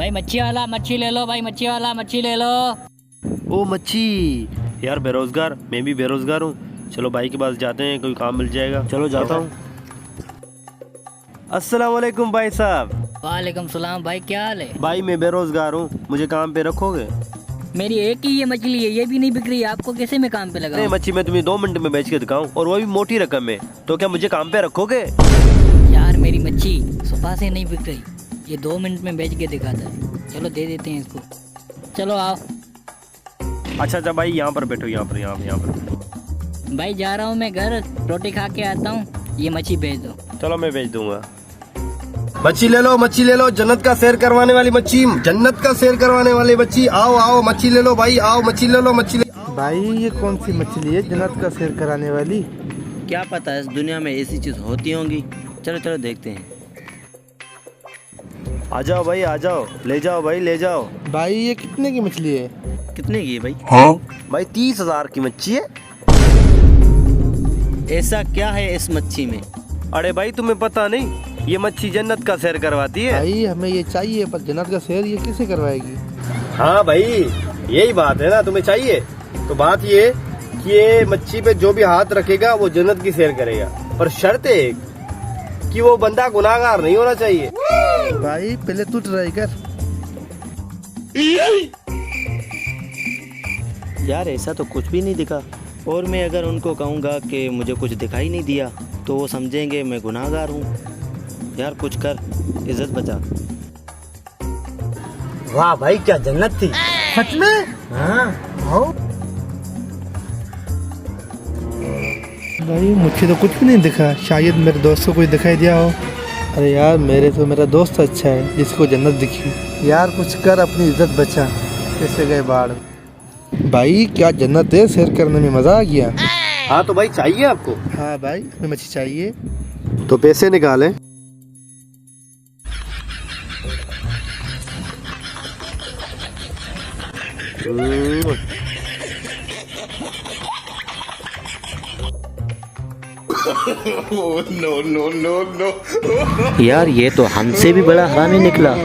भाई मच्छी वाला मच्छी ले लो, भाई मच्छी वाला मच्छी ले लो। ओ मच्छी यार, बेरोजगार, मैं भी बेरोजगार हूँ। चलो भाई के पास जाते हैं, कोई काम मिल जाएगा। चलो जाता हूँ। अस्सलाम वालेकुम भाई साहब। वालेकुम सलाम भाई, क्या हाल है? भाई मैं बेरोजगार हूँ, मुझे काम पे रखोगे? मेरी एक ही ये मछली है, ये भी नहीं बिक रही, आपको कैसे मैं काम पे नहीं लगाऊं? मच्छी मैं तुम्हें 2 मिनट में बेच के दिखाऊं, और वो भी मोटी रकम में, तो क्या मुझे काम पे रखोगे? यार मेरी मच्छी सुबह से नहीं बिक रही, ये 2 मिनट में बेच के दिखाता है। चलो दे देते हैं इसको, चलो आओ। अच्छा भाई, यहाँ पर बैठो, यहाँ पर। भाई जा रहा हूँ मैं घर, रोटी खा के आता हूँ, ये मच्छी भेज दो। चलो मैं भेज दूंगा। मच्छी ले लो, जन्नत का सैर करवाने वाली मच्छी, जन्नत का सैर करवाने वाली मच्छी। आओ आओ मच्छी ले लो भाई, आओ मच्छी ले लो, मच्छी ले। भाई ये कौन सी मछली है जन्नत का सैर कराने वाली? क्या पता इस दुनिया में ऐसी चीज होती होंगी। चलो चलो देखते हैं। आ जाओ भाई, आ जाओ, ले जाओ भाई, ले जाओ। भाई ये कितने की मछली है? कितने की है भाई? भाई 30,000 की मच्छी है। ऐसा क्या है इस मच्छी में? अरे भाई तुम्हें पता नहीं, ये मच्छी जन्नत का सैर करवाती है। भाई हमें ये चाहिए, पर जन्नत का सैर ये कैसे करवाएगी? हाँ भाई यही बात है ना, तुम्हें चाहिए तो बात ये कि ये मच्छी पे जो भी हाथ रखेगा वो जन्नत की सैर करेगा, पर शर्त है एक कि वो बंदा गुनाहगार नहीं होना चाहिए। भाई पहले तू ट्राई कर। यार ऐसा तो कुछ भी नहीं दिखा, और मैं अगर उनको कहूँगा कि मुझे कुछ दिखाई नहीं दिया तो वो समझेंगे मैं गुनाहगार हूँ। यार कुछ कर, इज्जत बचा। वाह भाई, क्या जन्नत थी सच में? हाँ। भाई मुझे तो कुछ भी नहीं दिखा, शायद मेरे दोस्त को कुछ दिखाई दिया हो। अरे यार मेरे तो मेरा दोस्त अच्छा है जिसको जन्नत दिखी। यार कुछ कर, अपनी इज्जत बचा। कैसे गए बाढ़? भाई क्या जन्नत है, सैर करने में मजा आ गया। हाँ तो भाई चाहिए आपको? हाँ भाई हमें मछली चाहिए। तो पैसे निकालें। यार ये तो हमसे भी बड़ा हरामी निकला।